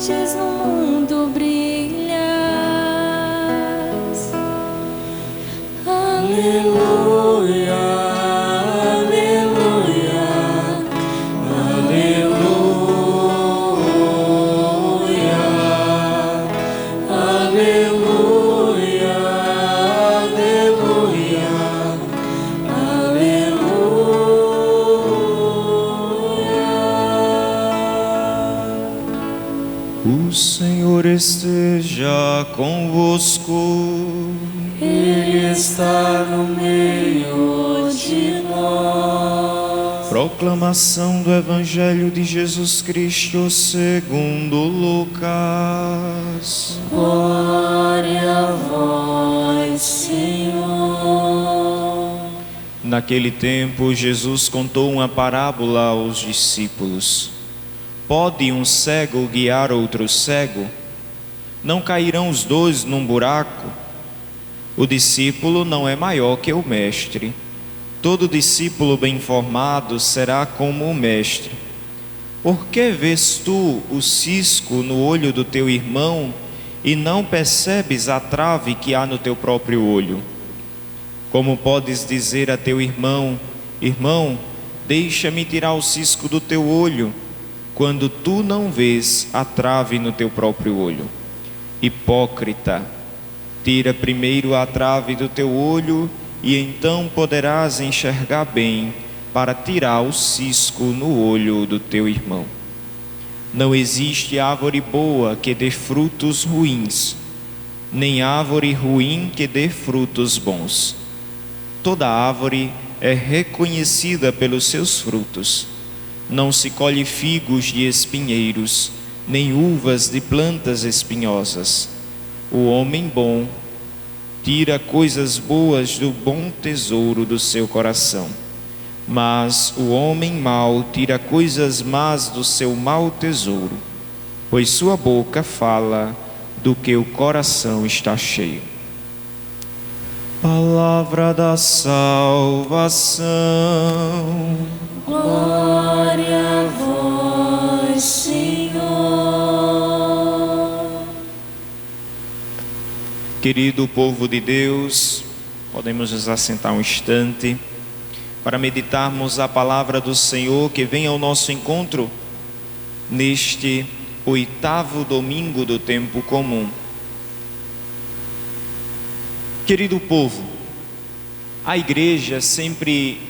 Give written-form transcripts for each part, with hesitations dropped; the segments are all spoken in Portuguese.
luzes no mundo brilhas. Aleluia, aleluia, aleluia, aleluia, aleluia, aleluia. O Senhor esteja convosco. Ele está no meio de nós. Proclamação do Evangelho de Jesus Cristo segundo Lucas. Glória a vós, Senhor. Naquele tempo, Jesus contou uma parábola aos discípulos. Pode um cego guiar outro cego? Não cairão os dois num buraco? O discípulo não é maior que o mestre. Todo discípulo bem formado será como o mestre. Por que vês tu o cisco no olho do teu irmão e não percebes a trave que há no teu próprio olho? Como podes dizer a teu irmão: irmão, deixa-me tirar o cisco do teu olho, quando tu não vês a trave no teu próprio olho? Hipócrita, tira primeiro a trave do teu olho, e então poderás enxergar bem para tirar o cisco no olho do teu irmão. Não existe árvore boa que dê frutos ruins, nem árvore ruim que dê frutos bons. Toda árvore é reconhecida pelos seus frutos. Não se colhe figos de espinheiros, nem uvas de plantas espinhosas. O homem bom tira coisas boas do bom tesouro do seu coração, mas o homem mau tira coisas más do seu mau tesouro, pois sua boca fala do que o coração está cheio. Palavra da salvação. Glória a vós, Senhor. Querido povo de Deus, podemos nos assentar um instante para meditarmos a palavra do Senhor que vem ao nosso encontro neste 8º domingo do tempo comum. Querido povo, a igreja sempre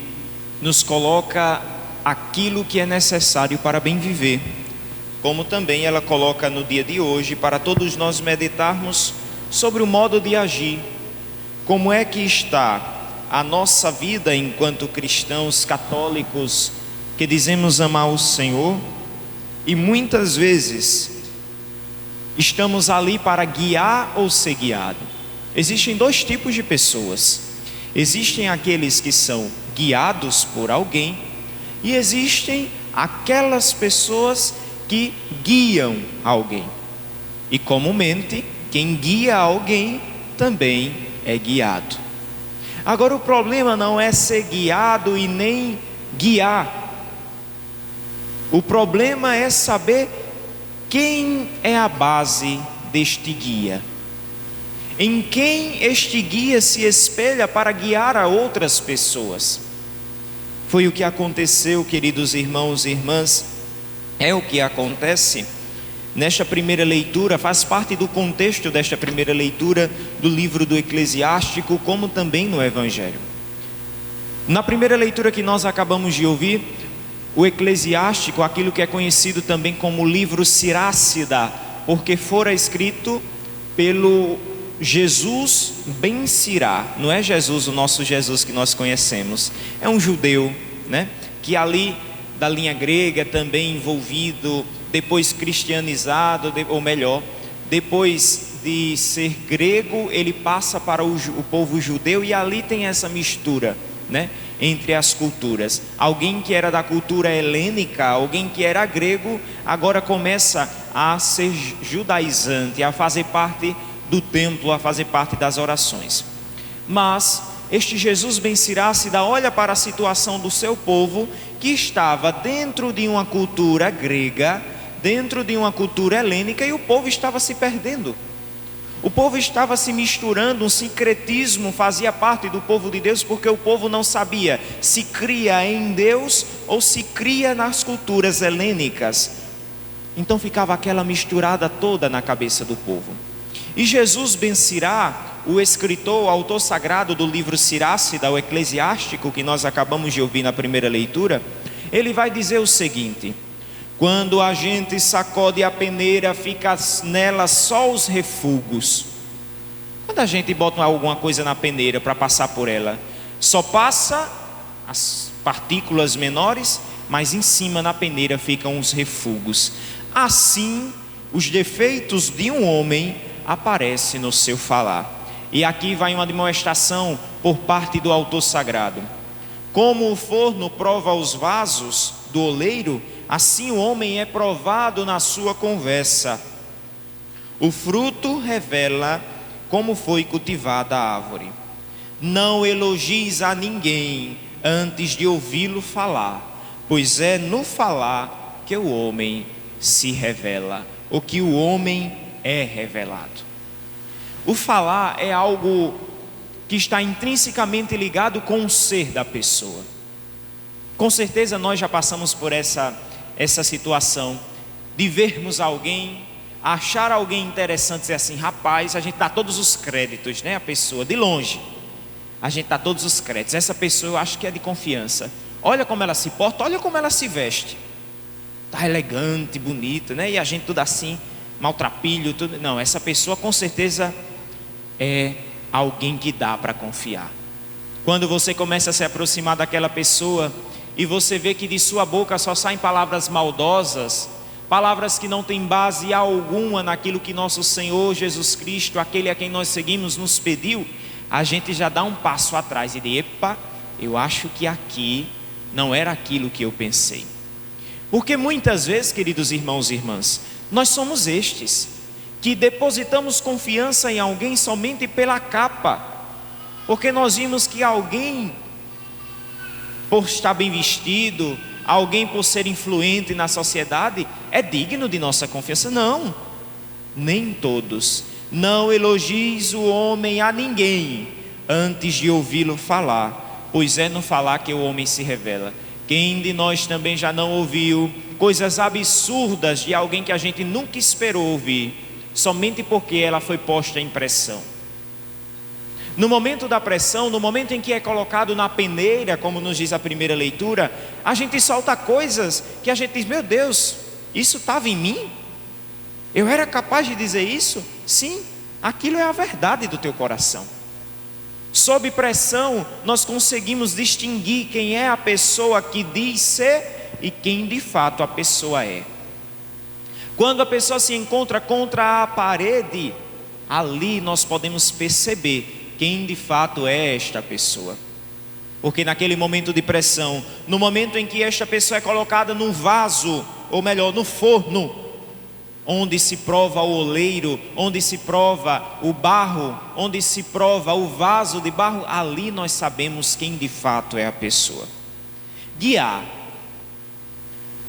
nos coloca aquilo que é necessário para bem viver, como também ela coloca no dia de hoje para todos nós meditarmos sobre o modo de agir. Como é que está a nossa vida enquanto cristãos católicos que dizemos amar o Senhor e muitas vezes estamos ali para guiar ou ser guiado? Existem dois tipos de pessoas. Existem aqueles que são guiados por alguém e existem aquelas pessoas que guiam alguém. E comumente quem guia alguém também é guiado. Agora, o problema não é ser guiado e nem guiar. O problema é saber quem é a base deste guia. Em quem este guia se espelha para guiar a outras pessoas. Foi o que aconteceu, queridos irmãos e irmãs. É o que acontece nesta primeira leitura, faz parte do contexto desta primeira leitura do livro do Eclesiástico, como também no Evangelho. Na primeira leitura que nós acabamos de ouvir, o Eclesiástico, aquilo que é conhecido também como livro Sirácida, porque fora escrito pelo Jesus ben Sirá. Não é Jesus, o nosso Jesus que nós conhecemos, é um judeu, né? Que ali da linha grega também envolvido, depois cristianizado, ou melhor, depois de ser grego, ele passa para o povo judeu, e ali tem essa mistura, né, entre as culturas. Alguém que era da cultura helênica, alguém que era grego, agora começa a ser judaizante, a fazer parte do templo, a fazer parte das orações. Mas este Jesus ben Sirácida olha para a situação do seu povo, que estava dentro de uma cultura grega, dentro de uma cultura helênica e o povo estava se perdendo. O povo estava se misturando, um sincretismo fazia parte do povo de Deus, porque o povo não sabia se cria em Deus ou se cria nas culturas helênicas. Então ficava aquela misturada toda na cabeça do povo. E Jesus ben Sirá, o escritor, o autor sagrado do livro Siracida, o Eclesiástico, que nós acabamos de ouvir na primeira leitura, ele vai dizer o seguinte: quando a gente sacode a peneira, fica nela só os refugos. Quando a gente bota alguma coisa na peneira para passar por ela, só passa as partículas menores, mas em cima na peneira ficam os refugos. Assim, os defeitos de um homem aparecem no seu falar. E aqui vai uma demonstração por parte do autor sagrado. Como o forno prova os vasos do oleiro, assim o homem é provado na sua conversa. O fruto revela como foi cultivada a árvore. Não elogies a ninguém antes de ouvi-lo falar, pois é no falar que o homem se revela, ou que o homem é revelado. O falar é algo que está intrinsecamente ligado com o ser da pessoa. Com certeza nós já passamos por essa situação de vermos alguém, achar alguém interessante e dizer assim: rapaz, a gente dá todos os créditos, né? A pessoa de longe, a gente dá todos os créditos. Essa pessoa eu acho que é de confiança. Olha como ela se porta, olha como ela se veste. Tá elegante, bonita, né? E a gente tudo assim, maltrapilho, tudo. Não, essa pessoa com certeza é alguém que dá para confiar. Quando você começa a se aproximar daquela pessoa e você vê que de sua boca só saem palavras maldosas, palavras que não têm base alguma naquilo que nosso Senhor Jesus Cristo, aquele a quem nós seguimos, nos pediu, a gente já dá um passo atrás e diz: epa, eu acho que aqui não era aquilo que eu pensei. Porque muitas vezes, queridos irmãos e irmãs, nós somos estes que depositamos confiança em alguém somente pela capa, porque nós vimos que alguém, por estar bem vestido, alguém por ser influente na sociedade, é digno de nossa confiança. Não, nem todos. Não elogies o homem a ninguém antes de ouvi-lo falar, pois é no falar que o homem se revela. Quem de nós também já não ouviu coisas absurdas de alguém que a gente nunca esperou ouvir, somente porque ela foi posta em pressão? No momento da pressão, no momento em que é colocado na peneira, como nos diz a primeira leitura, a gente solta coisas que a gente diz: meu Deus, isso estava em mim? Eu era capaz de dizer isso? Sim, aquilo é a verdade do teu coração. Sob pressão, nós conseguimos distinguir quem é a pessoa que diz ser e quem de fato a pessoa é. Quando a pessoa se encontra contra a parede, ali nós podemos perceber quem de fato é esta pessoa. Porque naquele momento de pressão, no momento em que esta pessoa é colocada no vaso, ou melhor, no forno, onde se prova o oleiro, onde se prova o barro, onde se prova o vaso de barro, ali nós sabemos quem de fato é a pessoa. Guiar.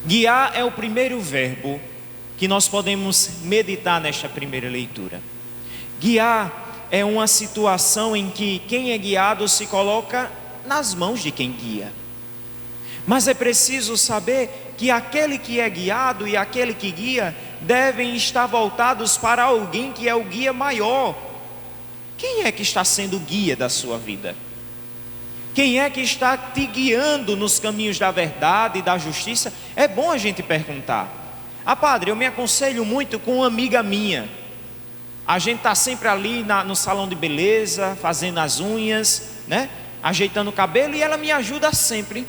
Guiar é o primeiro verbo que nós podemos meditar nesta primeira leitura. Guiar é uma situação em que quem é guiado se coloca nas mãos de quem guia. Mas é preciso saber que aquele que é guiado e aquele que guia devem estar voltados para alguém que é o guia maior. Quem é que está sendo o guia da sua vida? Quem é que está te guiando nos caminhos da verdade e da justiça? É bom a gente perguntar. Ah, padre, eu me aconselho muito com uma amiga minha. A gente está sempre ali no salão de beleza, fazendo as unhas, né? Ajeitando o cabelo, e ela me ajuda sempre.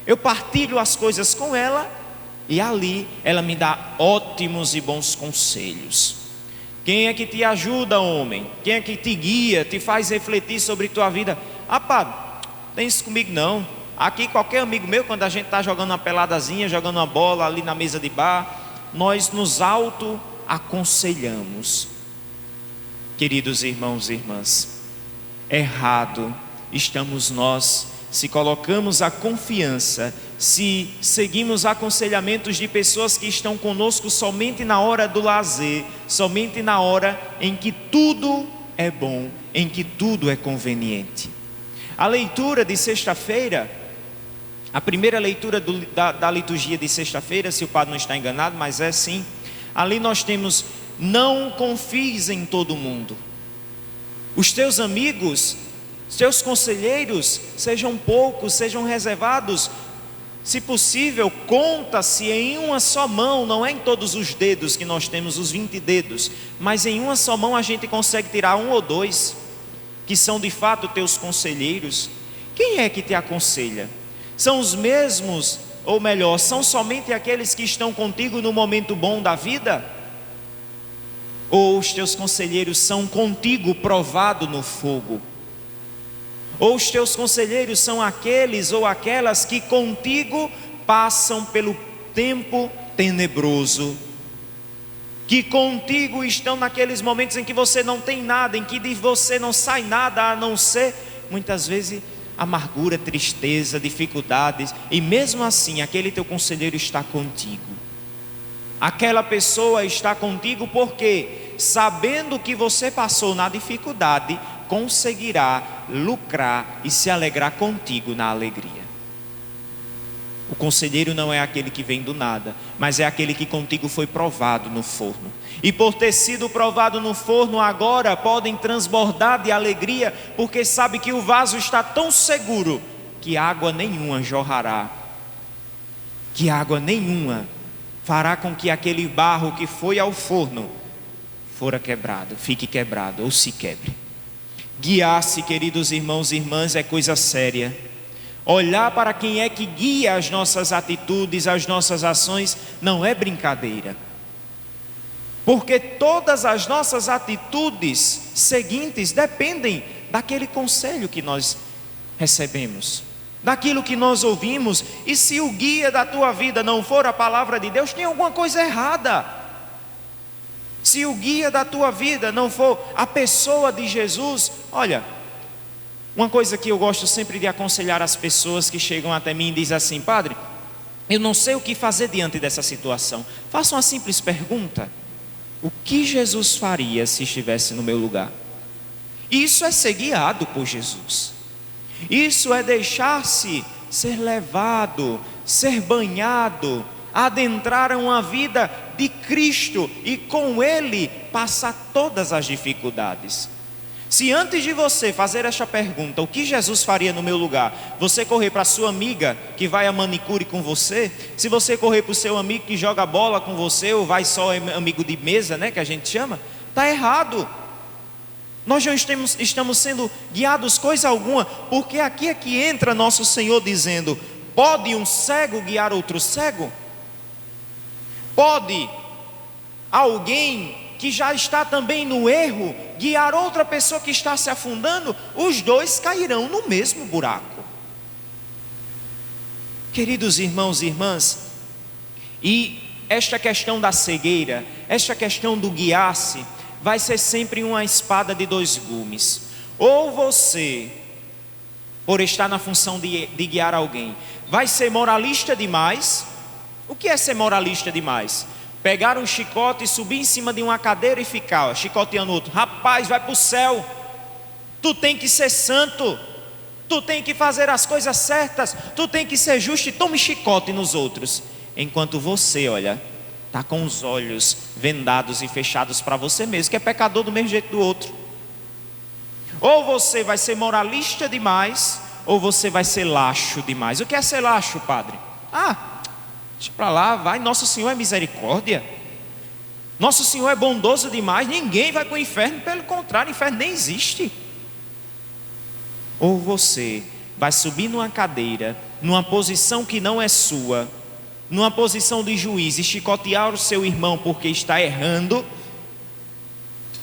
Eu partilho as coisas com ela e ali ela me dá ótimos e bons conselhos. Quem é que te ajuda, homem? Quem é que te guia, te faz refletir sobre tua vida? Ah, padre, tem isso comigo não. Aqui qualquer amigo meu, quando a gente está jogando uma peladazinha, jogando uma bola ali na mesa de bar, nós nos auto-aconselhamos. Queridos irmãos e irmãs, errado estamos nós se colocamos a confiança se seguimos aconselhamentos de pessoas que estão conosco somente na hora do lazer, somente na hora em que tudo é bom, em que tudo é conveniente. A leitura de sexta-feira, a primeira leitura da liturgia de sexta-feira, se o padre não está enganado, mas é sim, ali nós temos: não confies em todo mundo. Os teus amigos, os teus conselheiros, sejam poucos, sejam reservados. Se possível, conta-se em uma só mão, não é em todos os dedos que nós temos os 20 dedos, mas em uma só mão a gente consegue tirar 1 ou 2, que são de fato teus conselheiros. Quem é que te aconselha? São os mesmos, ou melhor, são somente aqueles que estão contigo no momento bom da vida? Ou os teus conselheiros são contigo provado no fogo? Ou os teus conselheiros são aqueles ou aquelas que contigo passam pelo tempo tenebroso, que contigo estão naqueles momentos em que você não tem nada, em que de você não sai nada a não ser, muitas vezes, amargura, tristeza, dificuldades, e mesmo assim aquele teu conselheiro está contigo. Aquela pessoa está contigo porque, sabendo que você passou na dificuldade, conseguirá lucrar e se alegrar contigo na alegria. O conselheiro não é aquele que vem do nada, mas é aquele que contigo foi provado no forno. E por ter sido provado no forno, agora podem transbordar de alegria, porque sabe que o vaso está tão seguro que água nenhuma jorrará, que água nenhuma fará com que aquele barro que foi ao forno fora quebrado, fique quebrado ou se quebre. Guiar-se, queridos irmãos e irmãs, é coisa séria. Olhar para quem é que guia as nossas atitudes, as nossas ações, não é brincadeira. Porque todas as nossas atitudes seguintes dependem daquele conselho que nós recebemos, daquilo que nós ouvimos. E se o guia da tua vida não for a palavra de Deus, tem alguma coisa errada. Se o guia da tua vida não for a pessoa de Jesus, olha, uma coisa que eu gosto sempre de aconselhar as pessoas que chegam até mim e dizem assim: padre, eu não sei o que fazer diante dessa situação. Faça uma simples pergunta: o que Jesus faria se estivesse no meu lugar? Isso é ser guiado por Jesus. Isso é deixar-se ser levado, ser banhado, adentrar uma vida de Cristo e com Ele passar todas as dificuldades. Se antes de você fazer esta pergunta, o que Jesus faria no meu lugar, você correr para a sua amiga que vai a manicure com você, se você correr para o seu amigo que joga bola com você, ou vai só amigo de mesa, né, que a gente chama, está errado. Nós não estamos sendo guiados coisa alguma, porque aqui é que entra nosso Senhor dizendo: pode um cego guiar outro cego? Pode alguém que já está também no erro guiar outra pessoa que está se afundando? Os dois cairão no mesmo buraco. Queridos irmãos e irmãs, e esta questão da cegueira, esta questão do guiar-se, vai ser sempre uma espada de dois gumes. Ou você, por estar na função de guiar alguém, vai ser moralista demais. O que é ser moralista demais? Pegar um chicote e subir em cima de uma cadeira e ficar chicoteando outro. Rapaz, vai para o céu, tu tem que ser santo, tu tem que fazer as coisas certas, tu tem que ser justo, e tome chicote nos outros. Enquanto você, olha, está com os olhos vendados e fechados para você mesmo, que é pecador do mesmo jeito do outro. Ou você vai ser moralista demais, ou você vai ser laxo demais. O que é ser laxo, padre? Deixa para lá, vai, nosso Senhor é misericórdia, nosso Senhor é bondoso demais, ninguém vai para o inferno, pelo contrário, o inferno nem existe. Ou você vai subir numa cadeira, numa posição que não é sua, numa posição de juiz, e chicotear o seu irmão porque está errando,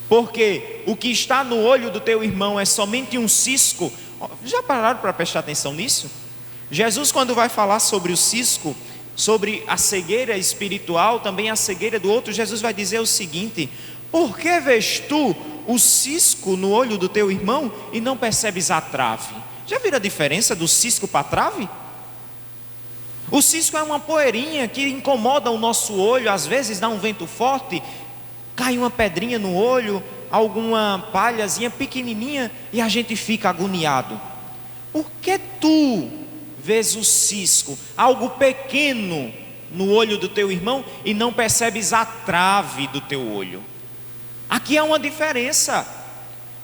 porque o que está no olho do teu irmão é somente um cisco. Já pararam para prestar atenção nisso? Jesus, quando vai falar sobre o cisco, sobre a cegueira espiritual, também a cegueira do outro, Jesus vai dizer o seguinte: por que vês tu o cisco no olho do teu irmão e não percebes a trave? Já viram a diferença do cisco para a trave? O cisco é uma poeirinha que incomoda o nosso olho, às vezes dá um vento forte, cai uma pedrinha no olho, alguma palhazinha pequenininha e a gente fica agoniado. Por que tu vês o cisco, algo pequeno no olho do teu irmão e não percebes a trave do teu olho? Aqui há uma diferença,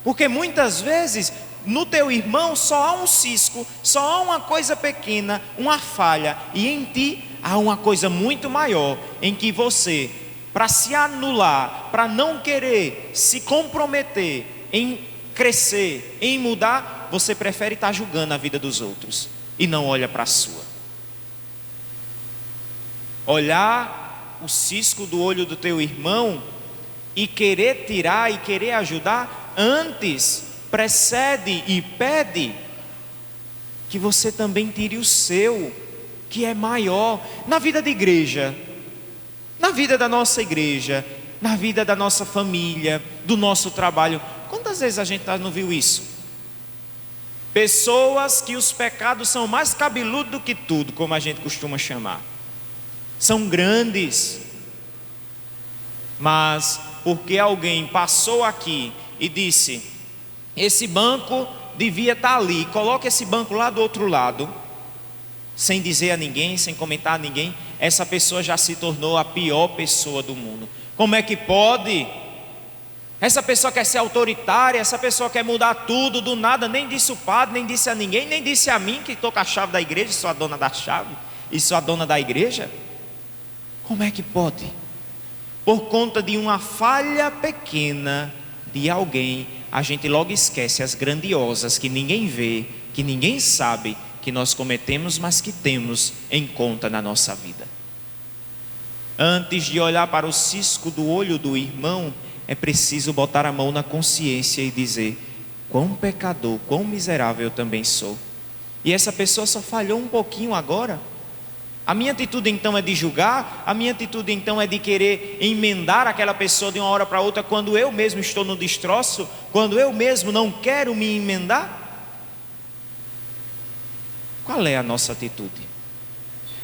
porque muitas vezes no teu irmão só há um cisco, só há uma coisa pequena, uma falha, e em ti há uma coisa muito maior, em que você, para se anular, para não querer se comprometer em crescer, em mudar, você prefere estar julgando a vida dos outros e não olha para a sua. Olhar o cisco do olho do teu irmão e querer tirar e querer ajudar, antes precede e pede que você também tire o seu, que é maior. Na vida de igreja, na vida da nossa igreja, na vida da nossa família, do nosso trabalho, quantas vezes a gente não viu isso? Pessoas que os pecados são mais cabeludos do que tudo, como a gente costuma chamar, são grandes, mas porque alguém passou aqui e disse: esse banco devia estar ali, coloca esse banco lá do outro lado, sem dizer a ninguém, sem comentar a ninguém, essa pessoa já se tornou a pior pessoa do mundo. Como é que pode? Essa pessoa quer ser autoritária, essa pessoa quer mudar tudo do nada, nem disse o padre, nem disse a ninguém, nem disse a mim que estou com a chave da igreja, sou a dona da chave e sou a dona da igreja. Como é que pode? Por conta de uma falha pequena de alguém, a gente logo esquece as grandiosas que ninguém vê, que ninguém sabe, que nós cometemos, mas que temos em conta na nossa vida. Antes de olhar para o cisco do olho do irmão, é preciso botar a mão na consciência e dizer: quão pecador, quão miserável eu também sou. E essa pessoa só falhou um pouquinho agora. A minha atitude então é de julgar, a minha atitude então é de querer emendar aquela pessoa de uma hora para outra, quando eu mesmo estou no destroço, quando eu mesmo não quero me emendar? Qual é a nossa atitude?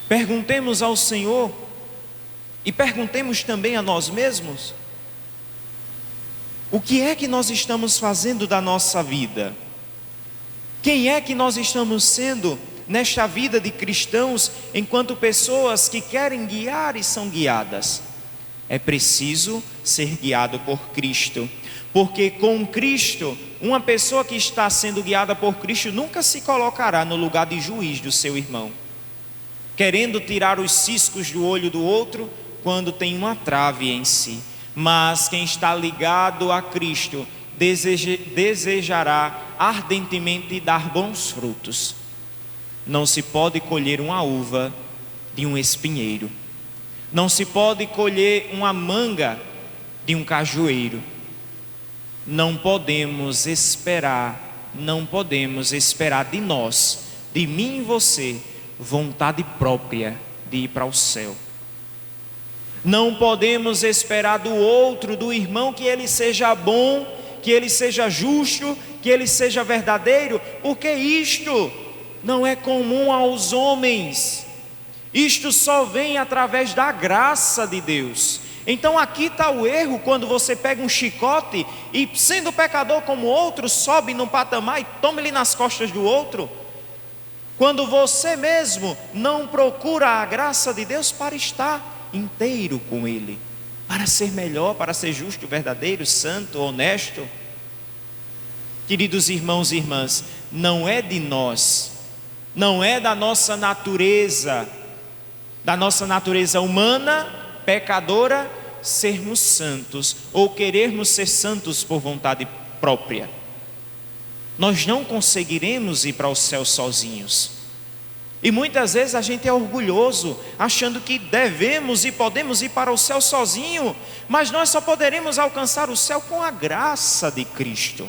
Perguntemos ao Senhor e perguntemos também a nós mesmos: o que é que nós estamos fazendo da nossa vida? Quem é que nós estamos sendo nesta vida de cristãos, enquanto pessoas que querem guiar e são guiadas? É preciso ser guiado por Cristo, porque com Cristo, uma pessoa que está sendo guiada por Cristo nunca se colocará no lugar de juiz do seu irmão, querendo tirar os ciscos do olho do outro quando tem uma trave em si. Mas quem está ligado a Cristo desejará ardentemente dar bons frutos. Não se pode colher uma uva de um espinheiro, não se pode colher uma manga de um cajueiro. Não podemos esperar de nós, de mim e você, vontade própria de ir para o céu. Não podemos esperar do outro, do irmão, que ele seja bom, que ele seja justo, que ele seja verdadeiro, porque isto não é comum aos homens. Isto só vem através da graça de Deus. Então aqui está o erro, quando você pega um chicote e, sendo pecador como outro, sobe num patamar e toma-lhe nas costas do outro. Quando você mesmo não procura a graça de Deus para estar inteiro com Ele, para ser melhor, para ser justo, verdadeiro, santo, honesto. Queridos irmãos e irmãs, não é de nós, não é da nossa natureza humana, pecadora, sermos santos ou querermos ser santos por vontade própria. Nós não conseguiremos ir para o céu sozinhos. E muitas vezes a gente é orgulhoso, achando que devemos e podemos ir para o céu sozinho, mas nós só poderemos alcançar o céu com a graça de Cristo.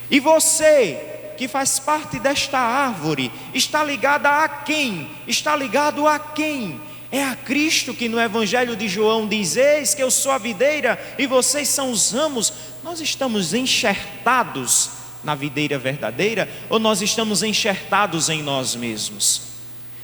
E você que faz parte desta árvore, está ligada a quem? Está ligado a quem? É a Cristo, que no Evangelho de João diz: eis que eu sou a videira e vocês são os ramos. Nós estamos enxertados na videira verdadeira, ou nós estamos enxertados em nós mesmos?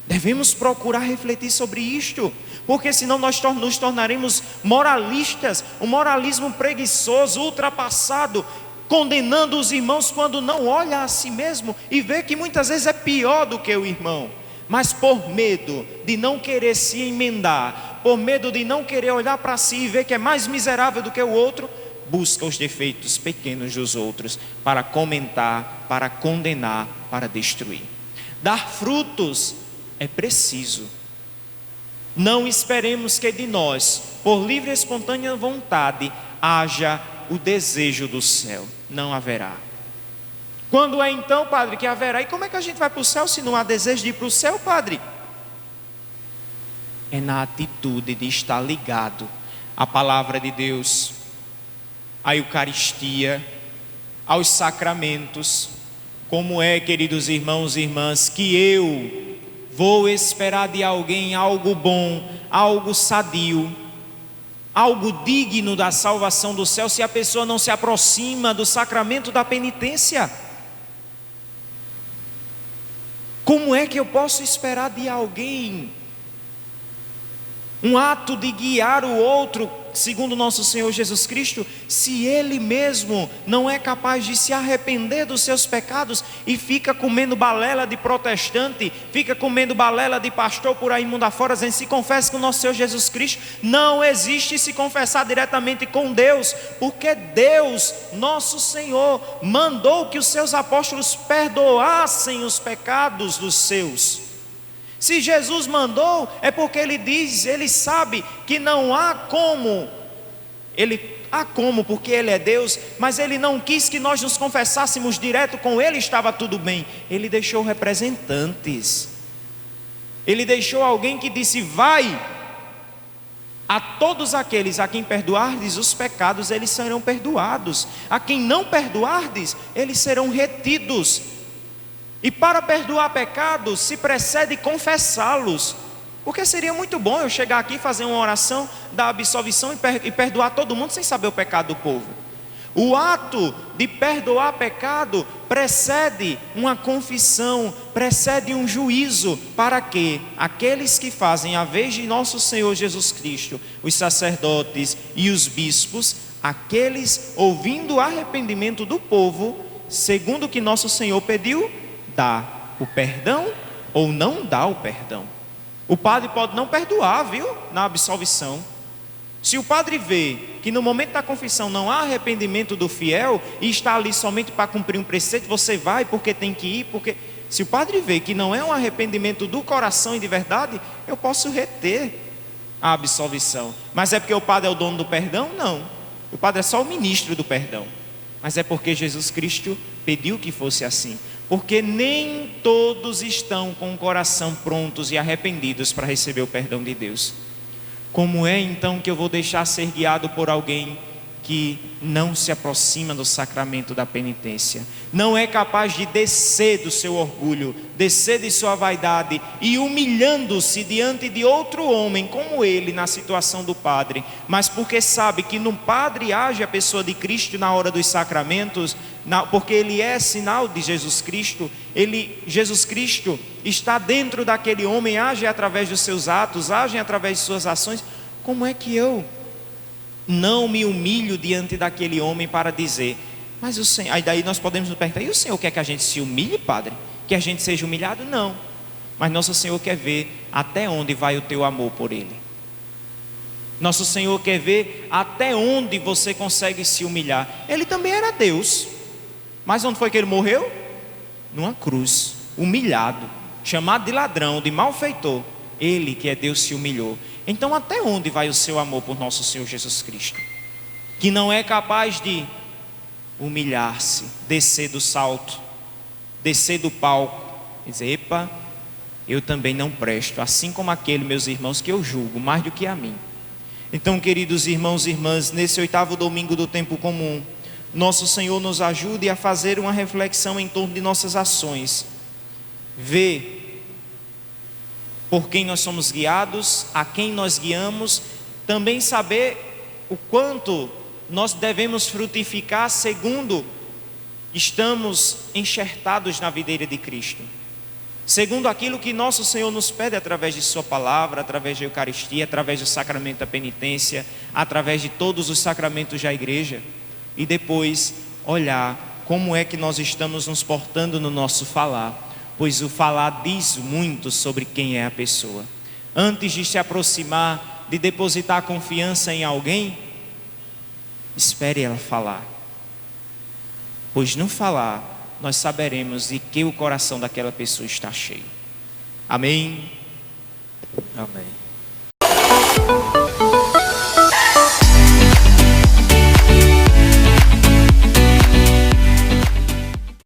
Devemos procurar refletir sobre isto, porque senão nós nos tornaremos moralistas, um moralismo preguiçoso, ultrapassado, condenando os irmãos quando não olha a si mesmo e vê que muitas vezes é pior do que o irmão, mas por medo de não querer se emendar, por medo de não querer olhar para si e ver que é mais miserável do que o outro, busca os defeitos pequenos dos outros para comentar, para condenar, para destruir. Dar frutos é preciso. Não esperemos que de nós, por livre e espontânea vontade, haja o desejo do céu. Não haverá. Quando é então, padre, que haverá? E como é que a gente vai para o céu se não há desejo de ir para o céu, padre? É na atitude de estar ligado à palavra de Deus, à Eucaristia, aos sacramentos. Como é, queridos irmãos e irmãs, que eu vou esperar de alguém algo bom, algo sadio, algo digno da salvação do céu, se a pessoa não se aproxima do sacramento da penitência? Como é que eu posso esperar de alguém um ato de guiar o outro, segundo nosso Senhor Jesus Cristo, se Ele mesmo não é capaz de se arrepender dos seus pecados e fica comendo balela de protestante, fica comendo balela de pastor por aí mundo afora, dizendo: se confesse com o nosso Senhor Jesus Cristo? Não existe se confessar diretamente com Deus, porque Deus, nosso Senhor, mandou que os seus apóstolos perdoassem os pecados dos seus. Se Jesus mandou, é porque Ele diz, Ele sabe que não há como, há como, porque Ele é Deus, mas Ele não quis que nós nos confessássemos direto com Ele, estava tudo bem. Ele deixou representantes, Ele deixou alguém que disse: vai, a todos aqueles a quem perdoardes os pecados, eles serão perdoados, a quem não perdoardes, eles serão retidos. E para perdoar pecados, se precede confessá-los. Porque seria muito bom eu chegar aqui e fazer uma oração da absolvição e perdoar todo mundo sem saber o pecado do povo. O ato de perdoar pecado precede uma confissão, precede um juízo, para que aqueles que fazem a vez de nosso Senhor Jesus Cristo, os sacerdotes e os bispos, aqueles ouvindo o arrependimento do povo, segundo o que nosso Senhor pediu, dá o perdão ou não dá o perdão. O padre pode não perdoar, viu, na absolvição. Se o padre vê que no momento da confissão não há arrependimento do fiel e está ali somente para cumprir um preceito, você vai porque tem que ir, porque... Se o padre vê que não é um arrependimento do coração e de verdade, eu posso reter a absolvição. Mas é porque o padre é o dono do perdão? Não. O padre é só o ministro do perdão. Mas é porque Jesus Cristo pediu que fosse assim. Porque nem todos estão com o coração prontos e arrependidos para receber o perdão de Deus. Como é então que eu vou deixar ser guiado por alguém que não se aproxima do sacramento da penitência, não é capaz de descer do seu orgulho, descer de sua vaidade e humilhando-se diante de outro homem como ele na situação do padre, mas porque sabe que no padre age a pessoa de Cristo na hora dos sacramentos, porque ele é sinal de Jesus Cristo, Jesus Cristo está dentro daquele homem, age através dos seus atos, age através de suas ações. Como é que eu não me humilho diante daquele homem para dizer: mas o Senhor... Aí daí nós podemos nos perguntar: e o Senhor quer que a gente se humilhe, padre? Que a gente seja humilhado? Não. Mas nosso Senhor quer ver até onde vai o teu amor por Ele. Nosso Senhor quer ver até onde você consegue se humilhar. Ele também era Deus, mas onde foi que Ele morreu? Numa cruz, humilhado, chamado de ladrão, de malfeitor. Ele que é Deus se humilhou. Então até onde vai o seu amor por nosso Senhor Jesus Cristo? Que não é capaz de humilhar-se, descer do salto, descer do palco e dizer: epa, eu também não presto, assim como aquele, meus irmãos, que eu julgo mais do que a mim. Então, queridos irmãos e irmãs, nesse 8º domingo do tempo comum, nosso Senhor nos ajude a fazer uma reflexão em torno de nossas ações, ver por quem nós somos guiados, a quem nós guiamos, também saber o quanto nós devemos frutificar segundo estamos enxertados na videira de Cristo. segundo aquilo que nosso Senhor nos pede através de sua palavra, através da Eucaristia, através do sacramento da penitência, através de todos os sacramentos da igreja, e depois olhar como é que nós estamos nos portando no nosso falar, pois o falar diz muito sobre quem é a pessoa. Antes de se aproximar, de depositar confiança em alguém, espere ela falar, pois no falar nós saberemos de que o coração daquela pessoa está cheio. Amém? Amém.